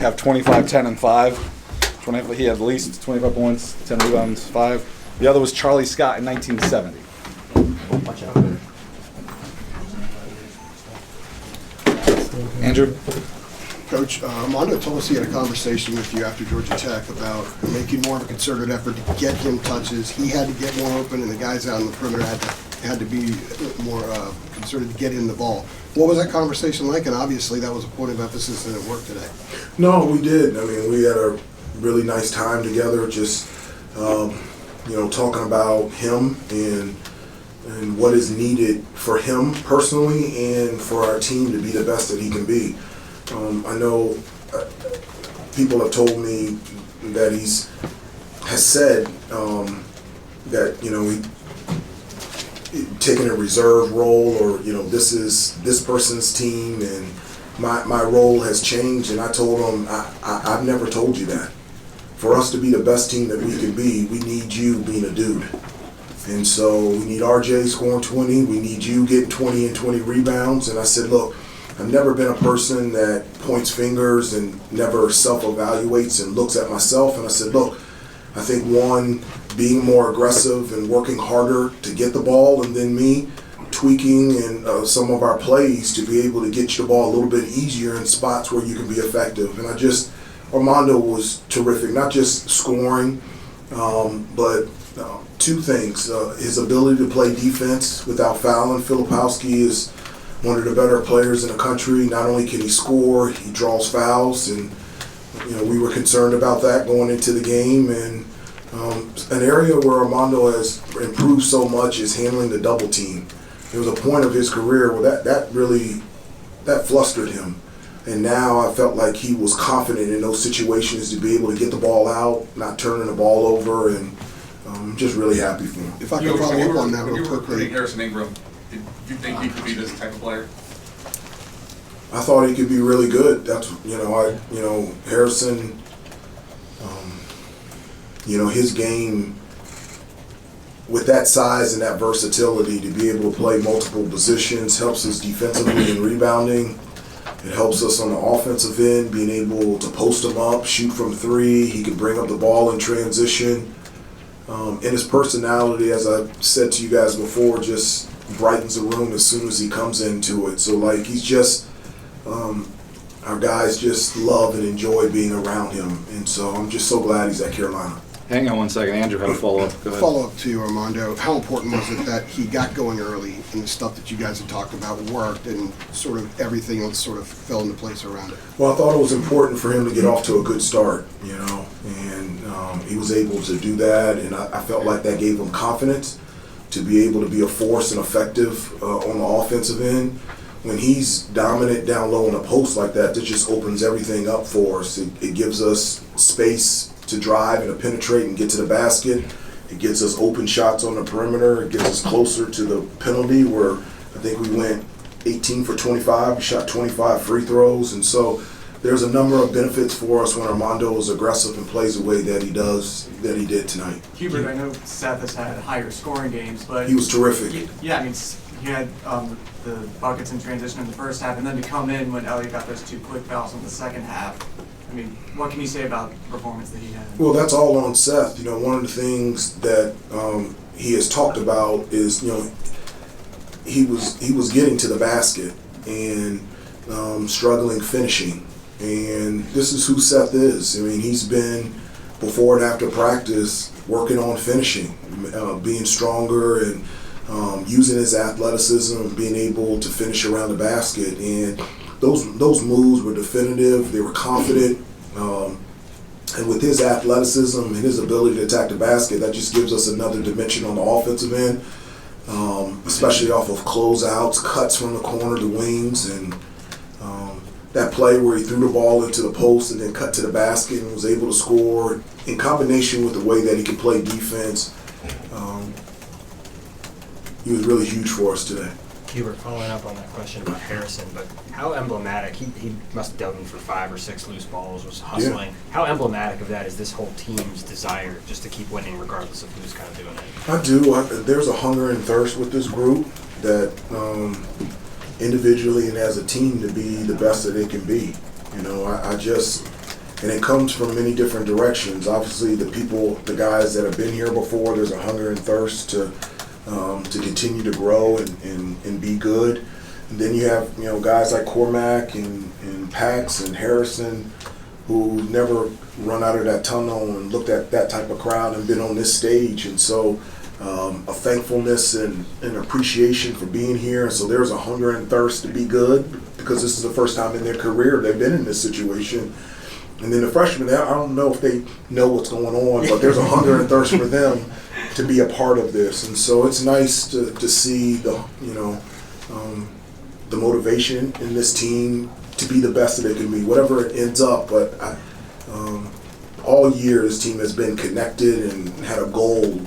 have 25, 10, and 5. He had at least 25 points, 10 rebounds, 5. The other was Charlie Scott in 1970. Watch out. Andrew? Coach, Armando told us he had a conversation with you after Georgia Tech about making more of a concerted effort to get him touches. He had to get more open, and the guys out on the perimeter had to be more concerted to get in the ball. What was that conversation like? And obviously that was a point of emphasis and it worked today. No, we did. I mean, we had a really nice time together, just talking about him and what is needed for him personally and for our team to be the best that he can be. I know people have told me that has said that he taking a reserve role, or this is this person's team and my role has changed. And I told him I've never told you that. For us to be the best team that we can be, we need you being a dude. And so we need RJ scoring 20. We need you getting 20 and 20 rebounds. And I said, look, I've never been a person that points fingers and never self-evaluates and looks at myself. And I said, look, I think being more aggressive and working harder to get the ball, and then me tweaking and some of our plays to be able to get you the ball a little bit easier in spots where you can be effective. And Armando was terrific, not just scoring, but two things. His ability to play defense without fouling. Filipowski is one of the better players in the country. Not only can he score, he draws fouls, and we were concerned about that going into the game. And an area where Armando has improved so much is handling the double team. There was a point of his career where that really flustered him. And now I felt like he was confident in those situations to be able to get the ball out, not turning the ball over, and I'm just really happy for him. If I could follow up on that real quickly. Recruiting Harrison Ingram, did you think he could be this type of player? I thought he could be really good. That's Harrison. His game with that size and that versatility to be able to play multiple positions helps us defensively and rebounding. It helps us on the offensive end, being able to post him up, shoot from three. He can bring up the ball in transition. And his personality, as I said to you guys before, just brightens the room as soon as he comes into it. So, he's just, our guys just love and enjoy being around him. And so I'm just so glad he's at Carolina. Hang on one second. Andrew had a follow-up. Go ahead. Follow-up to you, Armando. How important was it that he got going early and the stuff that you guys had talked about worked and sort of everything else sort of fell into place around it? Well, I thought it was important for him to get off to a good start, and he was able to do that, and I felt like that gave him confidence to be able to be a force and effective on the offensive end. When he's dominant down low in a post like that just opens everything up for us. It gives us space to drive and to penetrate and get to the basket. It gets us open shots on the perimeter. It gets us closer to the penalty, where I think we went 18 for 25. We shot 25 free throws. And so there's a number of benefits for us when Armando is aggressive and plays the way that he did tonight. Hubert, I know Seth has had higher scoring games, but He was terrific. Yeah, I mean, he had the buckets in transition in the first half, and then to come in when Elliott got those 2 quick fouls in the second half. I mean, what can you say about the performance that he had? Well, that's all on Seth. One of the things that he has talked about is, he was getting to the basket and struggling finishing. And this is who Seth is. I mean, he's been, before and after practice, working on finishing, being stronger and using his athleticism and being able to finish around the basket. And those moves were definitive. They were confident. And with his athleticism and his ability to attack the basket, that just gives us another dimension on the offensive end, especially off of closeouts, cuts from the corner, the wings, and that play where he threw the ball into the post and then cut to the basket and was able to score in combination with the way that he can play defense. He was really huge for us today. Hubert, following up on that question about Harrison, but how emblematic, he must have dug in for 5 or 6 loose balls, was hustling. Yeah. How emblematic of that is this whole team's desire just to keep winning regardless of who's kind of doing it? I do. There's a hunger and thirst with this group that individually and as a team to be the best that they can be. I just And it comes from many different directions. Obviously, the guys that have been here before, there's a hunger and thirst to continue to grow and be good. And then you have, guys like Cormac and Pax and Harrison who never run out of that tunnel and looked at that type of crowd and been on this stage. And so a thankfulness and appreciation for being here. And so there's a hunger and thirst to be good because this is the first time in their career they've been in this situation. And then the freshmen, I don't know if they know what's going on, but there's a hunger and thirst for them to be a part of this. And so it's nice to see the motivation in this team to be the best that it can be, whatever it ends up. But all year this team has been connected and had a goal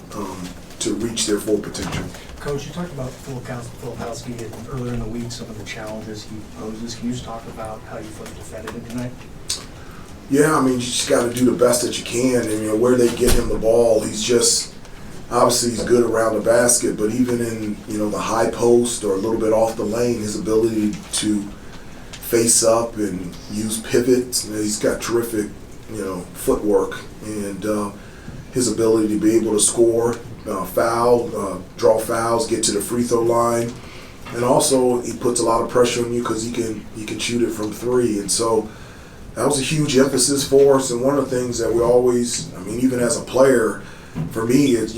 to reach their full potential. Coach, you talked about Filipowski earlier in the week, some of the challenges he poses. Can you just talk about how you felt defended him tonight? Yeah, I mean, you just got to do the best that you can. And, where they get him the ball, he's good around the basket, but even in, the high post or a little bit off the lane, his ability to face up and use pivots, he's got terrific, footwork, and his ability to be able to score, draw fouls, get to the free throw line. And also he puts a lot of pressure on you because he can shoot it from three. And so that was a huge emphasis for us, and one of the things that we always, even as a player, for me, it's,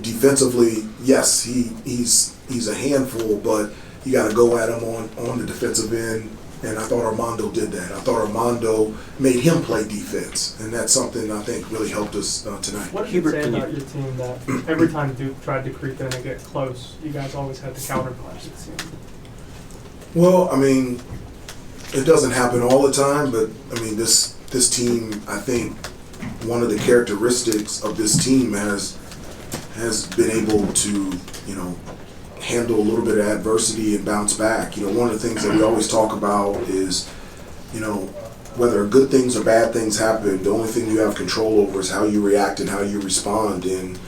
defensively, yes, he's a handful, but you got to go at him on the defensive end, and I thought Armando did that. I thought Armando made him play defense, and that's something I think really helped us tonight. What did you say about your team that every time Duke tried to creep in and get close, you guys always had to counterpunch, it seemed? Well, it doesn't happen all the time, but this team, I think one of the characteristics of this team has been able to, handle a little bit of adversity and bounce back. One of the things that we always talk about is, whether good things or bad things happen, the only thing you have control over is how you react and how you respond. And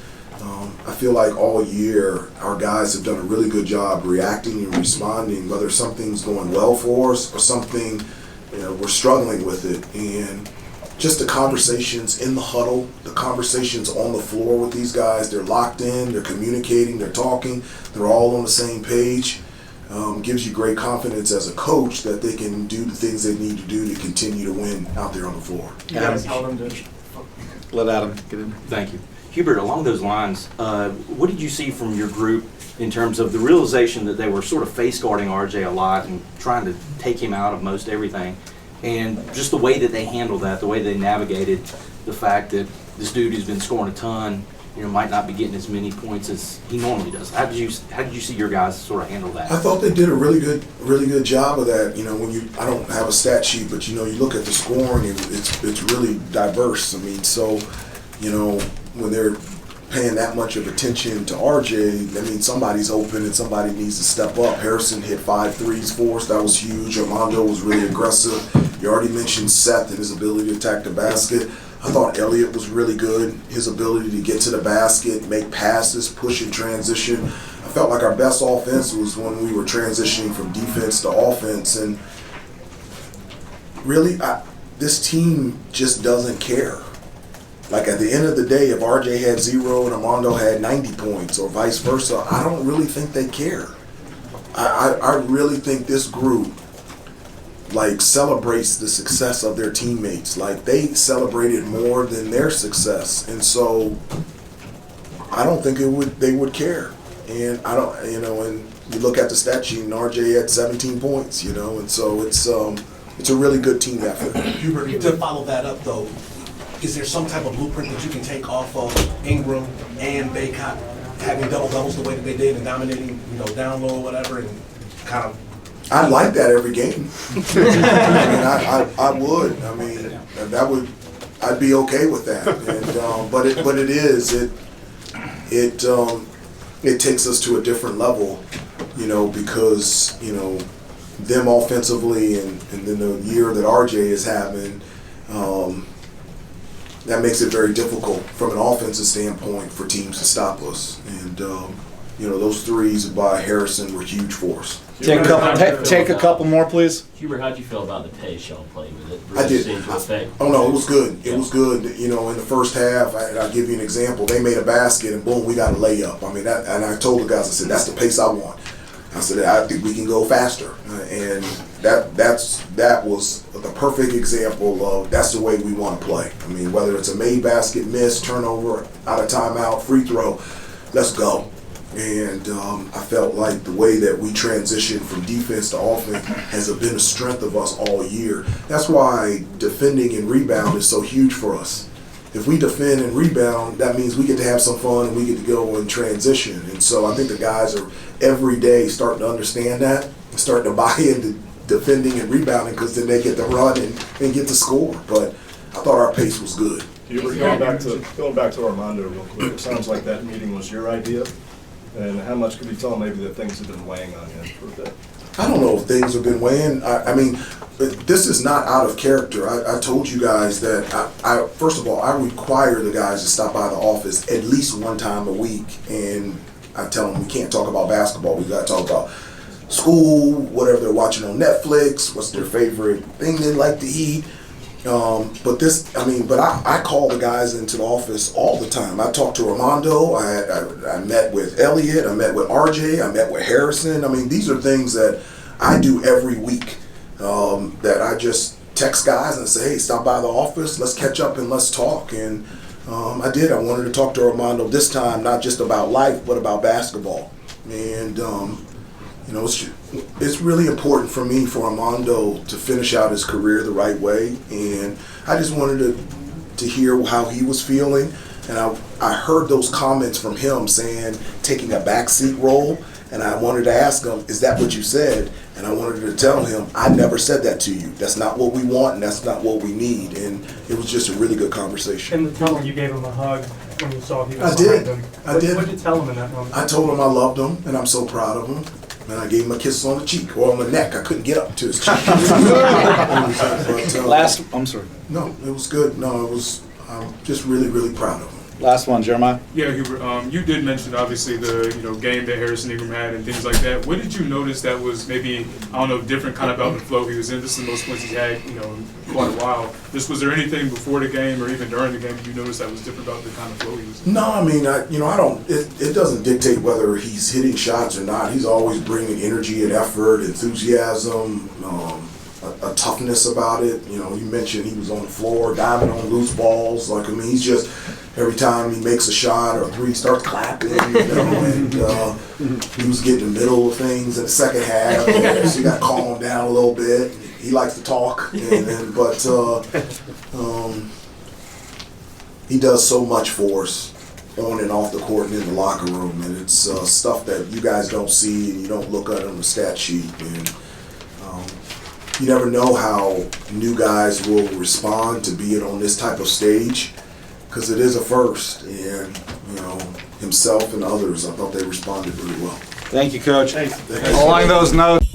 I feel like all year our guys have done a really good job reacting and responding, whether something's going well for us or something, we're struggling with it. And just the conversations in the huddle, the conversations on the floor with these guys, they're locked in, they're communicating, they're talking, they're all on the same page. Gives you great confidence as a coach that they can do the things they need to do to continue to win out there on the floor. You guys tell them to. Let Adam get in. Thank you. Hubert, along those lines, what did you see from your group in terms of the realization that they were sort of face guarding RJ a lot and trying to take him out of most everything, and just the way that they handled that, the way they navigated the fact that this dude who's been scoring a ton, might not be getting as many points as he normally does? How did you see your guys sort of handle that? I thought they did a really good job of that. I don't have a stat sheet, but you look at the scoring, and it's really diverse. So when they're paying that much of attention to RJ, that means somebody's open and somebody needs to step up. Harrison hit 5 threes for us. That was huge. Armando was really aggressive. You already mentioned Seth and his ability to attack the basket. I thought Elliott was really good. His ability to get to the basket, make passes, push and transition. I felt like our best offense was when we were transitioning from defense to offense. And really, this team just doesn't care. Like, at the end of the day, if RJ had 0 and Armando had 90 points or vice versa, I don't really think they care. I really think this group, celebrates the success of their teammates. They celebrated more than their success. And so I don't think they would care. And I don't, and you look at the stat sheet and RJ had 17 points, and so it's a really good team effort. Hubert, to follow that up though, is there some type of blueprint that you can take off of Ingram and Bacot having double-doubles the way that they did and dominating, down low or whatever, and kind of... I'd like that every game. I would. I'd be okay with that. And it takes us to a different level, because them offensively and then the year that RJ is having. That makes it very difficult from an offensive standpoint for teams to stop us. And, those threes by Harrison were huge for us. Take a couple more, please. Hubert, how'd you feel about the pace y'all played with it? I did. Seemed to affect. Oh no, it was good. It was good. In the first half, I'll give you an example. They made a basket and boom, we got a layup. I mean, and I told the guys, I said, that's the pace I want. I said, I think we can go faster. And that was the perfect example of that's the way we want to play. I mean, whether it's a made basket, miss, turnover, out of timeout, free throw, let's go. And I felt like the way that we transitioned from defense to offense has been a strength of us all year. That's why defending and rebound is so huge for us. If we defend and rebound, that means we get to have some fun and we get to go and transition. And so I think the guys are every day starting to understand that, and starting to buy into defending and rebounding, because then they get to run and get to score. But I thought our pace was good. Hubert, going back to Armando real quick, it sounds like that meeting was your idea. And how much could you tell maybe that things have been weighing on him for a bit? I don't know if things have been weighing. I mean, this is not out of character. I told you guys that, first of all, I require the guys to stop by the office at least one time a week. And I tell them we can't talk about basketball. We got to talk about school, whatever they're watching on Netflix, what's their favorite thing they like to eat. But I call the guys into the office all the time. I talked to Armando, I met with Elliott, I met with RJ, I met with Harrison. I mean, these are things that I do every week, that I just text guys and say, hey, stop by the office, let's catch up and let's talk. And I did. I wanted to talk to Armando this time, not just about life, but about basketball. And it's really important for me for Armando to finish out his career the right way, and I just wanted to hear how he was feeling. And I heard those comments from him saying taking a backseat role, and I wanted to ask him, is that what you said? And I wanted to tell him, I never said that to you. That's not what we want, and that's not what we need. And it was just a really good conversation. In the tunnel, you gave him a hug when you saw he was I did. behind him. I did. What did you tell him in that moment? I told him I loved him, and I'm so proud of him. And I gave him a kiss on the cheek or on the neck. I couldn't get up to his cheek. I'm sorry. No, it was good. No, it was. I'm just really, really proud of him. Last one, Jeremiah. Yeah, Hubert. You did mention obviously the game that Harrison Ingram had and things like that. What did you notice that was maybe different kind of about the flow he was in? This is the most points he's had in quite a while. Was there anything before the game or even during the game that you noticed that was different about the kind of flow he was in? No, I mean, I don't. It doesn't dictate whether he's hitting shots or not. He's always bringing energy and effort, enthusiasm, a toughness about it. You mentioned he was on the floor, diving on loose balls. He's just, every time he makes a shot or a three, he starts clapping, and he was getting in the middle of things in the second half, so he got calmed down a little bit. He likes to talk, but he does so much for us on and off the court and in the locker room, and it's stuff that you guys don't see and you don't look at on the stat sheet. And you never know how new guys will respond to being on this type of stage, because it is a first, and himself and others, I thought they responded really well. Thank you, Coach. Thanks. Along those notes.